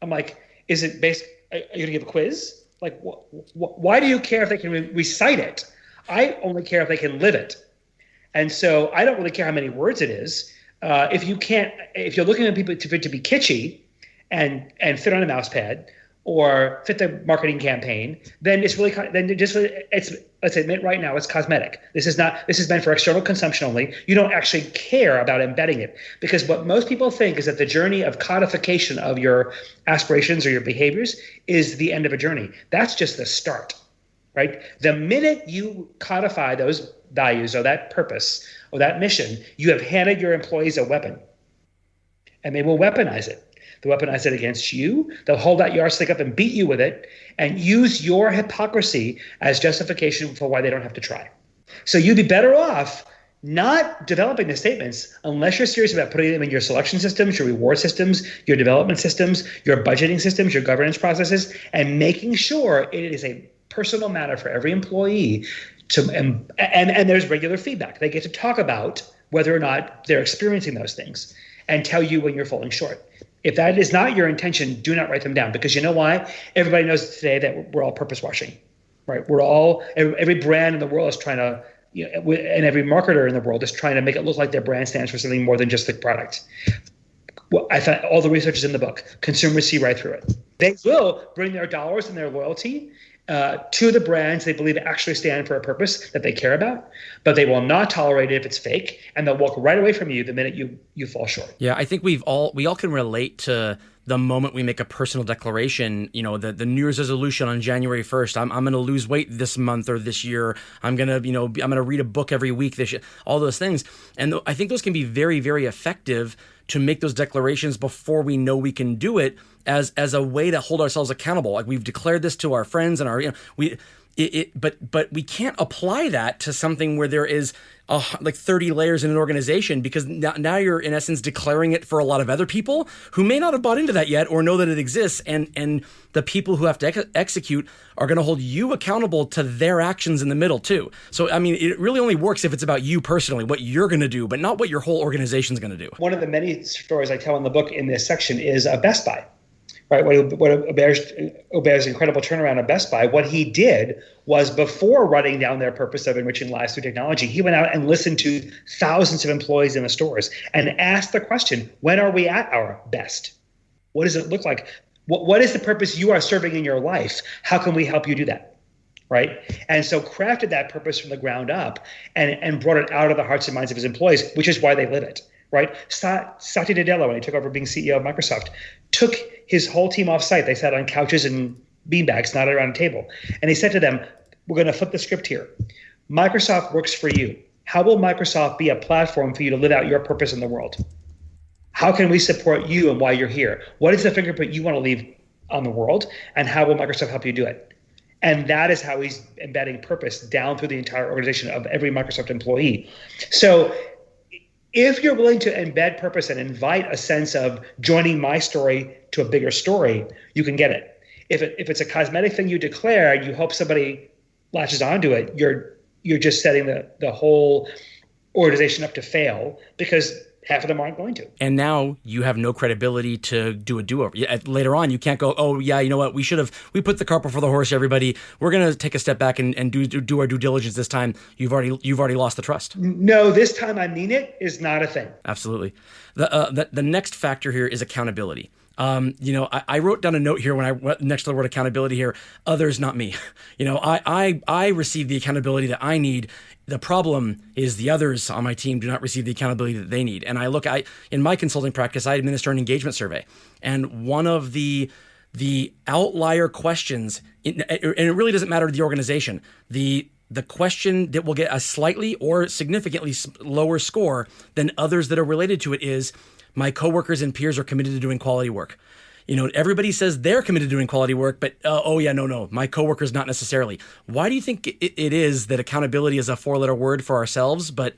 I'm like, is it based? Are you going to give a quiz? Like, why do you care if they can recite it? I only care if they can live it. And so I don't really care how many words it is. If you're looking at people to be kitschy and fit on a mouse pad or fit the marketing campaign, then let's admit right now it's cosmetic. This is meant for external consumption only. You don't actually care about embedding it, because what most people think is that the journey of codification of your aspirations or your behaviors is the end of a journey. That's just the start, right? The minute you codify those values or that purpose or that mission, you have handed your employees a weapon, and they will weaponize it. They'll weaponize it against you. They'll hold that yardstick up and beat you with it and use your hypocrisy as justification for why they don't have to try. So you'd be better off not developing the statements unless you're serious about putting them in your selection systems, your reward systems, your development systems, your budgeting systems, your governance processes, and making sure it is a personal matter for every employee and there's regular feedback. They get to talk about whether or not they're experiencing those things and tell you when you're falling short. If that is not your intention, do not write them down, because you know why? Everybody knows today that we're all purpose washing, right? Every brand in the world is trying to, and every marketer in the world is trying to make it look like their brand stands for something more than just the product. Well, I thought all the research is in the book. Consumers see right through it. They will bring their dollars and their loyalty to the brands they believe actually stand for a purpose that they care about, but they will not tolerate it if it's fake, and they'll walk right away from you the minute you fall short. Yeah, I think we all can relate to the moment we make a personal declaration, the New Year's resolution on January 1st, I'm going to lose weight this month or this year. I'm going to read a book every week this year, all those things. And I think those can be very, very effective to make those declarations before we know we can do it, as a way to hold ourselves accountable. Like, we've declared this to our friends and but we can't apply that to something where there is like 30 layers in an organization, because now you're in essence declaring it for a lot of other people who may not have bought into that yet or know that it exists, and the people who have to execute are going to hold you accountable to their actions in the middle too. So I mean, it really only works if it's about you personally, what you're going to do, but not what your whole organization's going to do. One of the many stories I tell in the book in this section is Best Buy. Right, what Aubert's incredible turnaround at Best Buy, what he did was, before writing down their purpose of enriching lives through technology, he went out and listened to thousands of employees in the stores and asked the question, when are we at our best? What does it look like? What is the purpose you are serving in your life? How can we help you do that? Right? And so crafted that purpose from the ground up and brought it out of the hearts and minds of his employees, which is why they live it. Right? Satya Nadella, when he took over being CEO of Microsoft, took his whole team off site. They sat on couches and beanbags, not around a table. And he said to them, we're going to flip the script here. Microsoft works for you. How will Microsoft be a platform for you to live out your purpose in the world? How can we support you and why you're here? What is the fingerprint you want to leave on the world? And how will Microsoft help you do it? And that is how he's embedding purpose down through the entire organization of every Microsoft employee. So if you're willing to embed purpose and invite a sense of joining my story to a bigger story, you can get it. If it's a cosmetic thing you declare and you hope somebody latches onto it, you're just setting the whole organization up to fail, because half of them aren't going to. And now you have no credibility to do a do-over. Later on, you can't go, oh, yeah, you know what? We put the cart before the horse, everybody. We're going to take a step back and do our due diligence this time. You've already lost the trust. No, this time I mean it is not a thing. Absolutely. The next factor here is accountability. I wrote down a note here when I went next to the word accountability here, others, not me. I receive the accountability that I need. The problem is the others on my team do not receive the accountability that they need. And in my consulting practice, I administer an engagement survey. And one of the outlier questions, and it really doesn't matter to the organization, the question that will get a slightly or significantly lower score than others that are related to it is, my coworkers and peers are committed to doing quality work. everybody says they're committed to doing quality work, but oh yeah, no, my coworkers not necessarily. Why do you think it is that accountability is a 4-letter word for ourselves, but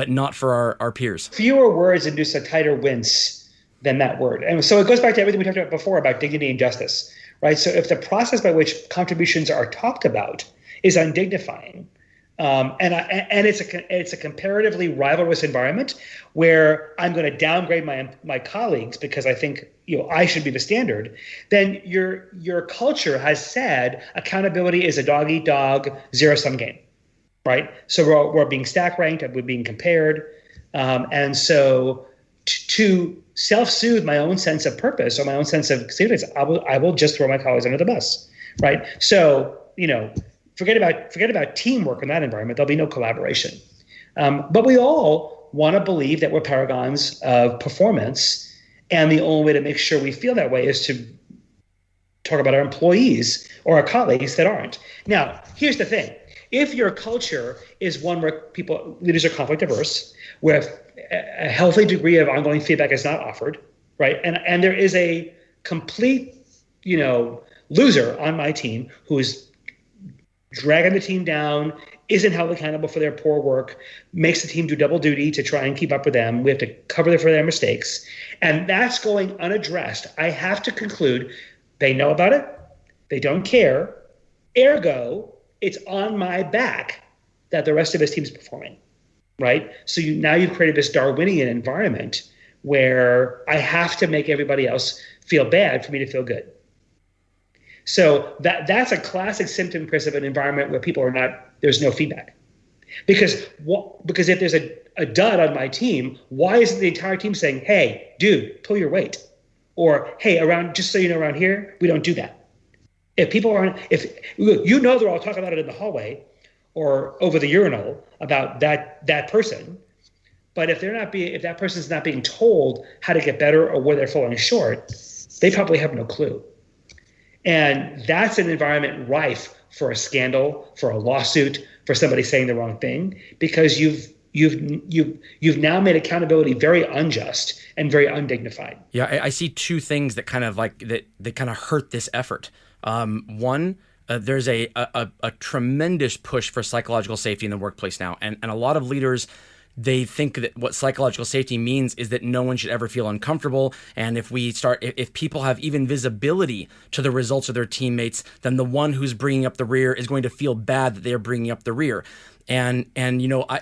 not for our peers? Fewer words induce a tighter wince than that word. And so it goes back to everything we talked about before about dignity and justice, right? So if the process by which contributions are talked about is undignifying, and it's a comparatively rivalrous environment where I'm going to downgrade my colleagues because I think I should be the standard, then your culture has said accountability is a dog eat dog, zero-sum game, right? So we're being stack ranked, we're being compared, and so to self-soothe my own sense of purpose or my own sense of significance, I will just throw my colleagues under the bus, right? So Forget about teamwork in that environment. There'll be no collaboration. But we all want to believe that we're paragons of performance, and the only way to make sure we feel that way is to talk about our employees or our colleagues that aren't. Now, here's the thing. If your culture is one where leaders are conflict averse, where a healthy degree of ongoing feedback is not offered, right? And there is a complete, loser on my team who is dragging the team down, isn't held accountable for their poor work, makes the team do double duty to try and keep up with them. We have to cover for their mistakes. And that's going unaddressed. I have to conclude they know about it. They don't care. Ergo, it's on my back that the rest of his team is performing, right? So now you've created this Darwinian environment where I have to make everybody else feel bad for me to feel good. So that's a classic symptom, Chris, of an environment where people there's no feedback. Because if there's a dud on my team, why isn't the entire team saying, hey, dude, pull your weight? Or, hey, just so you know, around here, we don't do that. If people they're all talking about it in the hallway or over the urinal about that person, but if that person's not being told how to get better or where they're falling short, they probably have no clue. And that's an environment rife for a scandal, for a lawsuit, for somebody saying the wrong thing, because you've now made accountability very unjust and very undignified. Yeah, I see two things that kind of that kind of hurt this effort. One, there's a tremendous push for psychological safety in the workplace now, and a lot of leaders, they think that what psychological safety means is that no one should ever feel uncomfortable. And if people have even visibility to the results of their teammates, then the one who's bringing up the rear is going to feel bad that they're bringing up the rear. And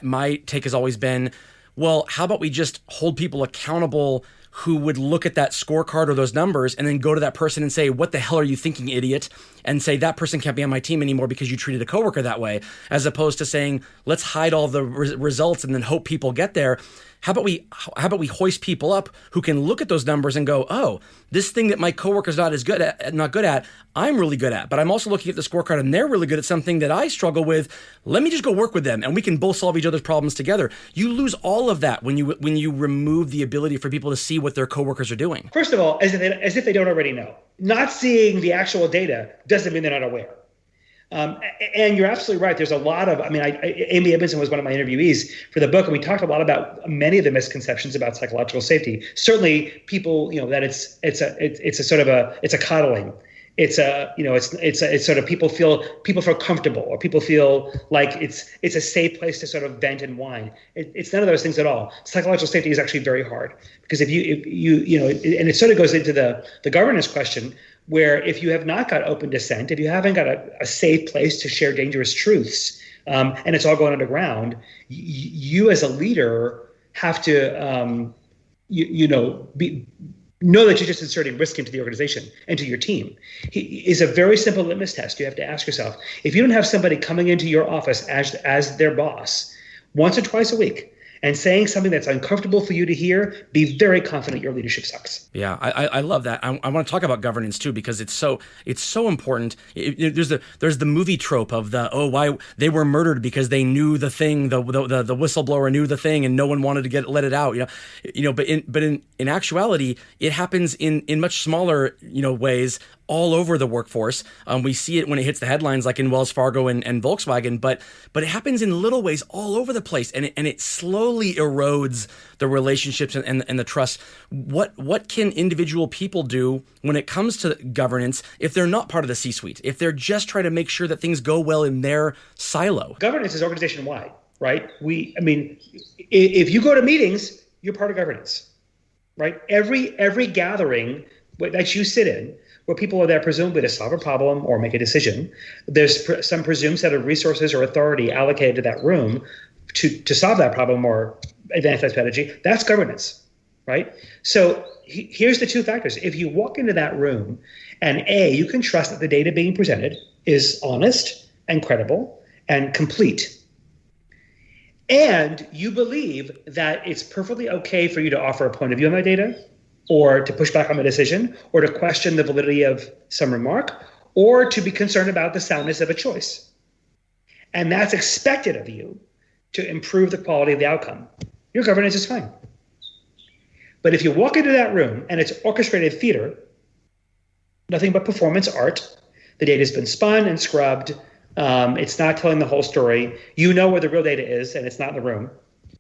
my take has always been, well, how about we just hold people accountable who would look at that scorecard or those numbers and then go to that person and say, what the hell are you thinking, idiot? And say, that person can't be on my team anymore because you treated a coworker that way, as opposed to saying, let's hide all the results and then hope people get there. How about we hoist people up who can look at those numbers and go, oh, this thing that my coworker's not good at, I'm really good at. But I'm also looking at the scorecard and they're really good at something that I struggle with. Let me just go work with them and we can both solve each other's problems together. You lose all of that when you remove the ability for people to see what their coworkers are doing. First of all, as if they don't already know. Not seeing the actual data doesn't mean they're not aware. And you're absolutely right. There's a lot of, Amy Edmondson was one of my interviewees for the book, and we talked a lot about many of the misconceptions about psychological safety. Certainly, people, that it's a coddling. It's sort of people feel comfortable, or people feel like it's a safe place to sort of vent and whine. It's none of those things at all. Psychological safety is actually very hard, because if you and it sort of goes into the governance question, where if you have not got open dissent, if you haven't got a safe place to share dangerous truths, and it's all going underground, you as a leader have to know that you're just inserting risk into the organization and to your team. Is a very simple litmus test. You have to ask yourself, if you don't have somebody coming into your office as their boss once or twice a week and saying something that's uncomfortable for you to hear, be very confident your leadership sucks. Yeah, I love that. I want to talk about governance too, because it's so important. There's the movie trope of why they were murdered because they knew the thing, the whistleblower knew the thing and no one wanted to let it out. But in actuality, it happens in much smaller ways all over the workforce. We see it when it hits the headlines, like in Wells Fargo and Volkswagen, but it happens in little ways all over the place, and it slowly erodes the relationships and the trust. What can individual people do when it comes to governance if they're not part of the C-suite, if they're just trying to make sure that things go well in their silo? Governance is organization-wide, right? If you go to meetings, you're part of governance, right? Every gathering that you sit in, where people are there presumably to solve a problem or make a decision, there's some presumed set of resources or authority allocated to that room to solve that problem or advance that strategy. That's governance, right? So here's the two factors. If you walk into that room and you can trust that the data being presented is honest and credible and complete, and you believe that it's perfectly okay for you to offer a point of view on that data, or to push back on the decision, or to question the validity of some remark, or to be concerned about the soundness of a choice. And that's expected of you to improve the quality of the outcome. Your governance is fine. But if you walk into that room and it's orchestrated theater, nothing but performance art, the data's been spun and scrubbed, it's not telling the whole story, you know where the real data is and it's not in the room,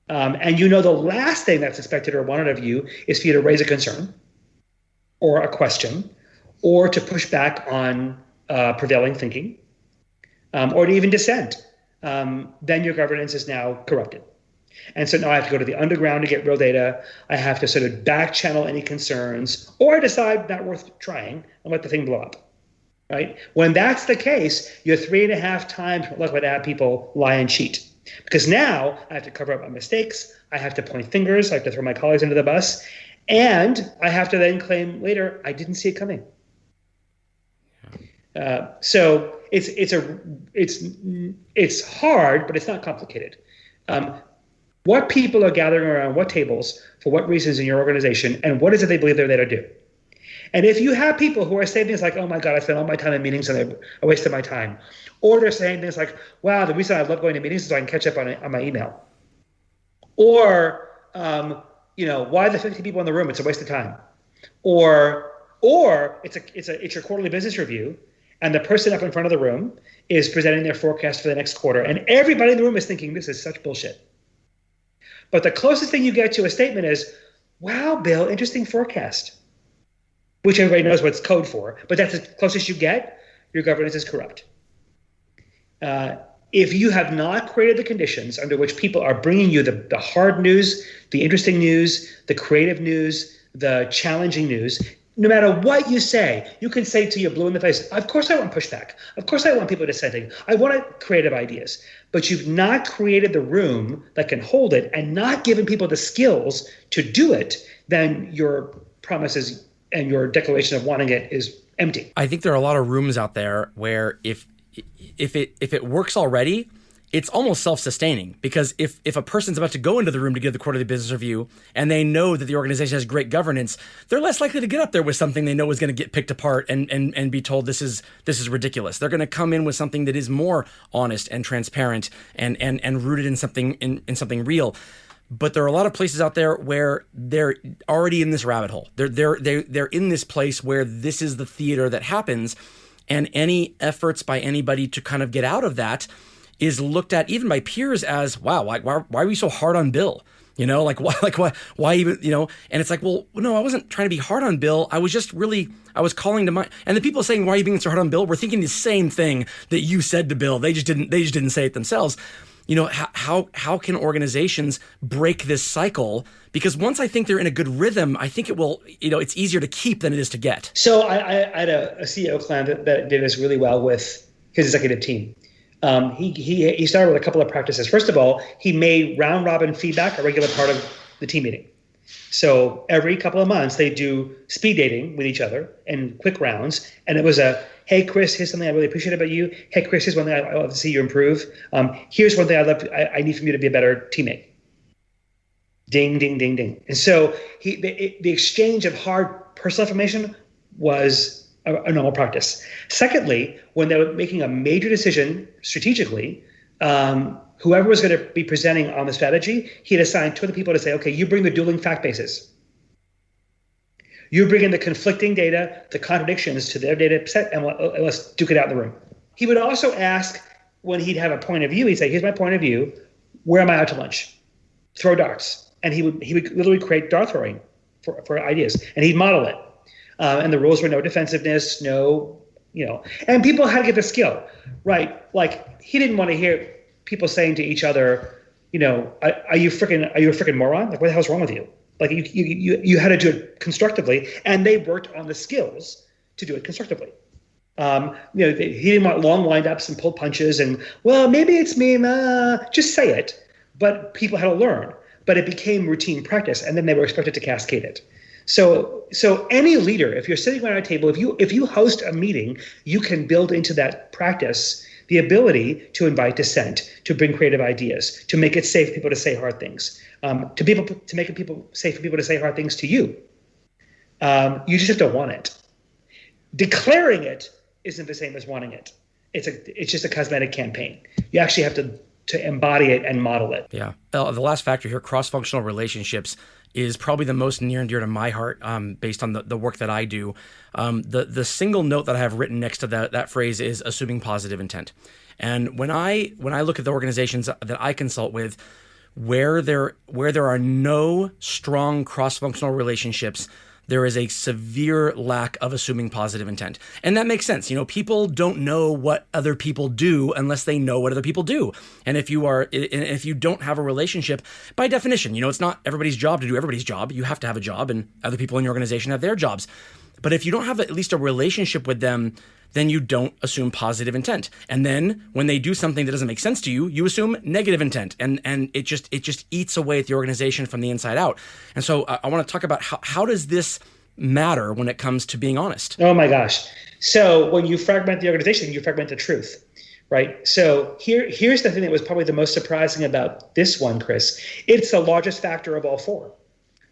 and you know the last thing that's expected or wanted of you is for you to raise a concern or a question or to push back on prevailing thinking or to even dissent, then your governance is now corrupted. And so now I have to go to the underground to get real data. I have to sort of back channel any concerns or decide not worth trying and let the thing blow up. Right? When that's the case, you're 3.5 times more likely to have people lie and cheat. Because now I have to cover up my mistakes, I have to point fingers, I have to throw my colleagues under the bus, and I have to then claim later, I didn't see it coming. So it's hard, but it's not complicated. What people are gathering around what tables, for what reasons in your organization, and what is it they believe they're there to do? And if you have people who are saying things like, oh my God, I spend all my time in meetings and I wasted my time. Or they're saying things like, wow, the reason I love going to meetings is so I can catch up on my email. Or, why the 50 people in the room? It's a waste of time. Or it's your quarterly business review, and the person up in front of the room is presenting their forecast for the next quarter, and everybody in the room is thinking this is such bullshit. But the closest thing you get to a statement is, wow, Bill, interesting forecast, which everybody knows what it's code for, but that's the closest you get. Your governance is corrupt. If you have not created the conditions under which people are bringing you the hard news, the interesting news, the creative news, the challenging news, no matter what you say, you can say to your blue in the face, of course I want pushback. Of course I want people dissenting. I want creative ideas. But you've not created the room that can hold it and not given people the skills to do it, then your promises and your declaration of wanting it is empty. I think there are a lot of rooms out there where if it works already, it's almost self-sustaining, because if a person's about to go into the room to give the quarterly business review and they know that the organization has great governance, they're less likely to get up there with something they know is going to get picked apart and be told this is ridiculous. They're going to come in with something that is more honest and transparent and rooted in something real. But there are a lot of places out there where they're already in this rabbit hole. They're in this place where this is the theater that happens, and any efforts by anybody to kind of get out of that is looked at even by peers as, wow, why are we so hard on Bill? Why even, and it's like, well, no, I wasn't trying to be hard on Bill. I was calling to mind. And the people saying, why are you being so hard on Bill? We're thinking the same thing that you said to Bill. They just didn't say it themselves. How can organizations break this cycle? Because once I think they're in a good rhythm, I think it will, it's easier to keep than it is to get. So I had a CEO client that did this really well with his executive team. He started with a couple of practices. First of all, he made round robin feedback a regular part of the team meeting. So every couple of months they do speed dating with each other in quick rounds. And it was hey, Chris, here's something I really appreciate about you. Hey, Chris, here's one thing I love to see you improve. Here's one thing I need from you to be a better teammate. Ding, ding, ding, ding. And so the exchange of hard personal information was a normal practice. Secondly, when they were making a major decision strategically, whoever was going to be presenting on the strategy, he'd assign two other people to say, okay, you bring the dueling fact bases. You bring in the conflicting data, the contradictions to their data set, and let's duke it out in the room. He would also ask, when he'd have a point of view, he'd say, here's my point of view. Where am I out to lunch? Throw darts. And he would literally create dart throwing for ideas, and he'd model it. And the rules were no defensiveness, and people had to get the skill, right? Like, he didn't want to hear people saying to each other, are you a freaking moron? Like, what the hell's wrong with you? Like, you had to do it constructively, and they worked on the skills to do it constructively. He didn't want long windups and pull punches and, well, maybe it's me, just say it. But people had to learn. But it became routine practice, and then they were expected to cascade it. So any leader, if you're sitting around a table, if you host a meeting, you can build into that practice the ability to invite dissent, to bring creative ideas, to make it safe for people to say hard things, to make it safe for people to say hard things to you. You just have to want it. Declaring it isn't the same as wanting it. It's just a cosmetic campaign. You actually have to embody it and model it. Yeah. The last factor here, cross-functional relationships, is probably the most near and dear to my heart, based on the work that I do. The single note that I have written next to that phrase is assuming positive intent. And when I look at the organizations that I consult with, where there are no strong cross-functional relationships, there is a severe lack of assuming positive intent. And that makes sense. People don't know what other people do unless they know what other people do. And if you don't have a relationship, by definition, it's not everybody's job to do everybody's job. You have to have a job, and other people in your organization have their jobs. But if you don't have at least a relationship with them, then you don't assume positive intent. And then when they do something that doesn't make sense to you, you assume negative intent. And it just eats away at the organization from the inside out. And so I want to talk about how does this matter when it comes to being honest? Oh my gosh. So when you fragment the organization, you fragment the truth, right? So here's the thing that was probably the most surprising about this one, Chris. It's the largest factor of all four.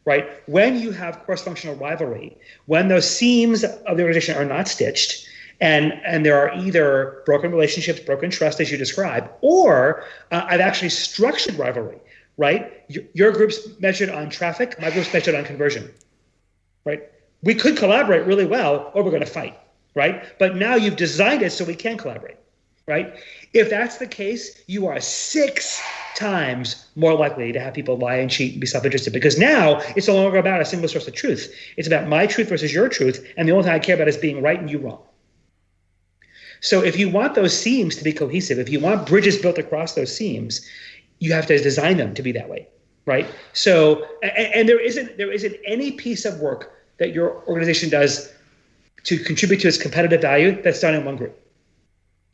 Right? When you have cross-functional rivalry, when those seams of the organization are not stitched, and there are either broken relationships, broken trust, as you describe, or I've actually structured rivalry, right? Your group's measured on traffic, my group's measured on conversion, right? We could collaborate really well, or we're going to fight, right? But now you've designed it so we can collaborate, right? If that's the case, you are 6 times more likely to have people lie and cheat and be self-interested, because now it's no longer about a single source of truth. It's about my truth versus your truth, and the only thing I care about is being right and you wrong. So if you want those seams to be cohesive, if you want bridges built across those seams, you have to design them to be that way, right? So, and there isn't any piece of work that your organization does to contribute to its competitive value that's done in one group.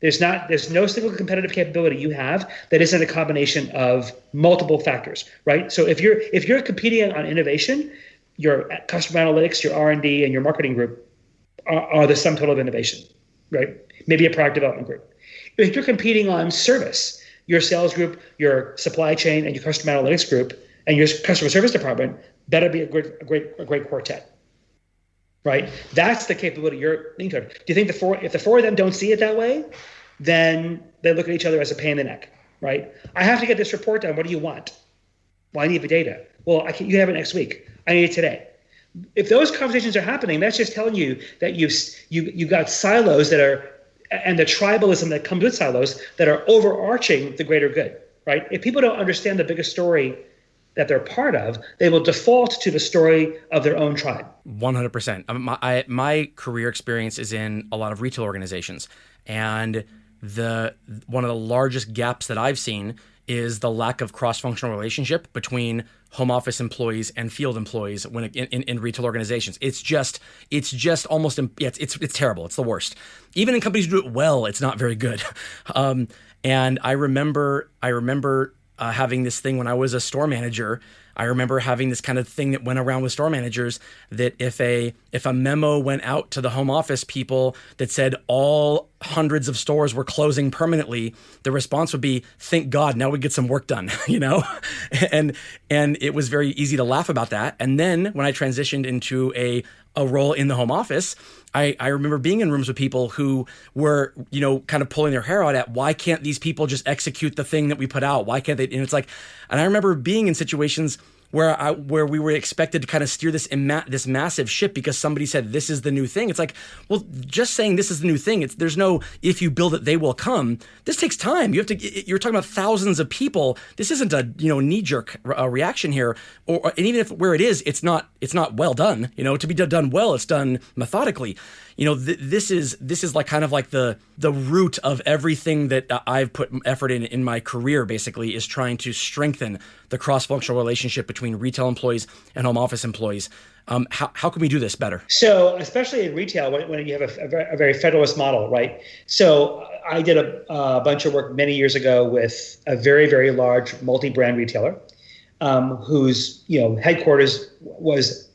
There's no single competitive capability you have that isn't a combination of multiple factors, right? So if you're competing on innovation, your customer analytics, your R&D, and your marketing group are the sum total of innovation, right? Maybe a product development group. If you're competing on service, your sales group, your supply chain, and your customer analytics group, and your customer service department better be a great quartet, right? That's the capability you're leaning toward. Do you think if the four of them don't see it that way, then they look at each other as a pain in the neck, right? I have to get this report done. What do you want? Well, I need the data. Well, you have it next week. I need it today. If those conversations are happening, that's just telling you that you've got silos that are, and the tribalism that comes with silos that are overarching the greater good, right? If people don't understand the bigger story that they're part of, they will default to the story of their own tribe. 100%. My career experience is in a lot of retail organizations, and one of the largest gaps that I've seen is the lack of cross-functional relationship between home office employees and field employees when in retail organizations. It's just almost it's terrible. It's the worst. Even in companies who do it well, it's not very good. And I remember having this thing when I was a store manager. I remember having this kind of thing that went around with store managers that if a memo went out to the home office people that said all hundreds of stores were closing permanently, the response would be, "Thank God, now we get some work done," and it was very easy to laugh about that. And then when I transitioned into a role in the home office, I remember being in rooms with people who were, kind of pulling their hair out at, why can't these people just execute the thing that we put out? Why can't they? And it's like, and I remember being in situations where we were expected to kind of steer this massive ship because somebody said this is the new thing. It's like, well, just saying this is the new thing. There's no if you build it they will come. This takes time. You're talking about thousands of people. This isn't a knee jerk reaction here. And even if where it is, it's not well done. To be done well, it's done methodically. This is like kind of like the root of everything that I've put effort in my career. Basically, is trying to strengthen the cross-functional relationship between retail employees and home office employees. How can we do this better? So, especially in retail, when you have a very federalist model, right? So, I did a bunch of work many years ago with a very, very large multi-brand retailer, whose headquarters was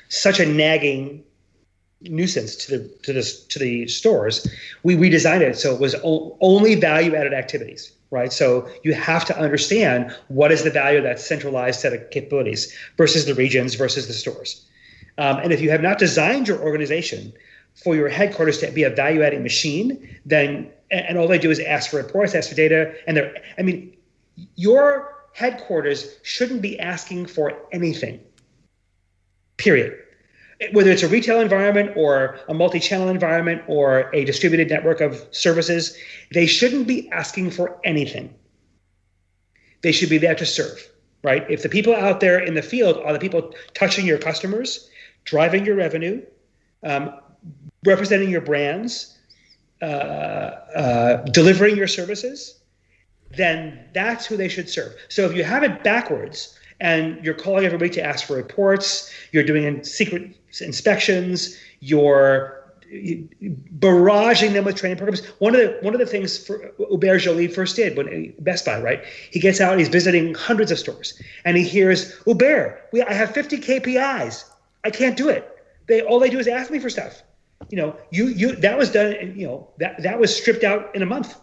such a nagging nuisance to the stores. We redesigned it so it was only value-added activities. Right. So you have to understand what is the value of that centralized set of capabilities versus the regions versus the stores. And if you have not designed your organization for your headquarters to be a value-adding machine, then and all they do is ask for reports, ask for data. And your headquarters shouldn't be asking for anything, period. Whether it's a retail environment or a multi-channel environment or a distributed network of services, they shouldn't be asking for anything. They should be there to serve, right? If the people out there in the field are the people touching your customers, driving your revenue, representing your brands, delivering your services, then that's who they should serve. So if you have it backwards, and you're calling everybody to ask for reports, you're doing secret inspections, you're barraging them with training programs. One of the things Hubert Joly first did when Best Buy, right? He gets out, he's visiting hundreds of stores, and he hears, Hubert, I have 50 KPIs. I can't do it. All they do is ask me for stuff. That was done. That was stripped out in a month,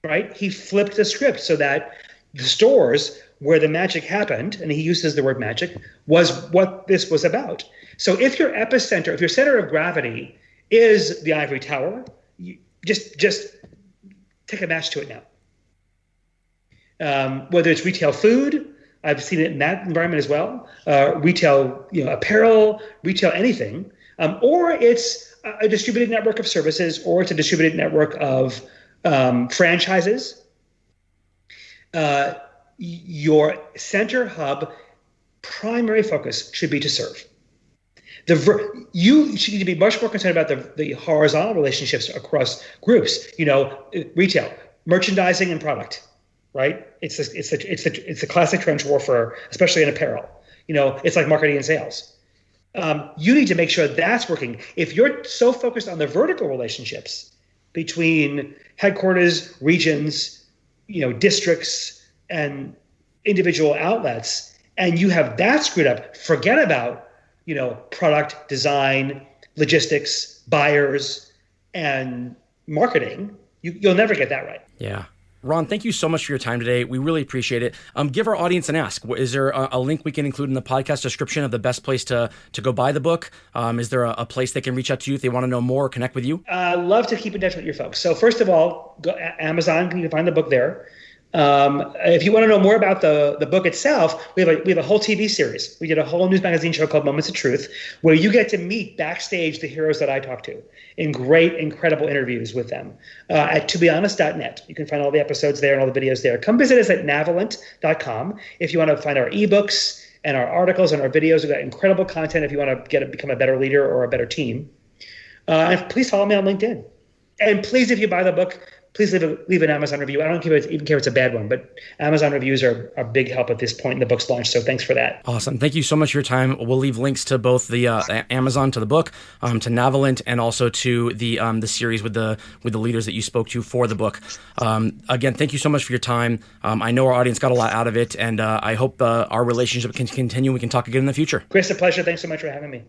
right? He flipped the script so that the stores where the magic happened, and he uses the word magic, was what this was about. So if your epicenter, if your center of gravity is the ivory tower, just take a match to it now. Whether it's retail food, I've seen it in that environment as well, retail apparel, retail anything, or it's a distributed network of services, or it's a distributed network of franchises. Your center hub primary focus should be to serve. You should need to be much more concerned about the horizontal relationships across groups. Retail, merchandising, and product. Right? It's the classic trench warfare, especially in apparel. It's like marketing and sales. You need to make sure that's working. If you're so focused on the vertical relationships between headquarters, regions, districts, and individual outlets, and you have that screwed up, forget about product design, logistics, buyers, and marketing. You'll never get that right. Yeah. Ron, thank you so much for your time today. We really appreciate it. Give our audience an ask. Is there a link we can include in the podcast description of the best place to go buy the book? Is there a place they can reach out to you if they want to know more or connect with you? Love to keep in touch with your folks. So first of all, go Amazon. You can find the book there. If you want to know more about the book itself, we have a whole TV series. We did a whole news magazine show called Moments of Truth, where you get to meet backstage the heroes that I talk to in great, incredible interviews with them at tobehonest.net. You can find all the episodes there and all the videos there. Come visit us at navalent.com if you want to find our ebooks and our articles and our videos. We've got incredible content if you want to become a better leader or a better team. And please follow me on LinkedIn. And please, if you buy the book, please leave an Amazon review. I don't even care if it's a bad one, but Amazon reviews are a big help at this point in the book's launch. So thanks for that. Awesome. Thank you so much for your time. We'll leave links to both the Amazon, to the book, to Navalent, and also to the series with the leaders that you spoke to for the book. Again, thank you so much for your time. I know our audience got a lot out of it, and I hope our relationship can continue. We can talk again in the future. Chris, a pleasure. Thanks so much for having me.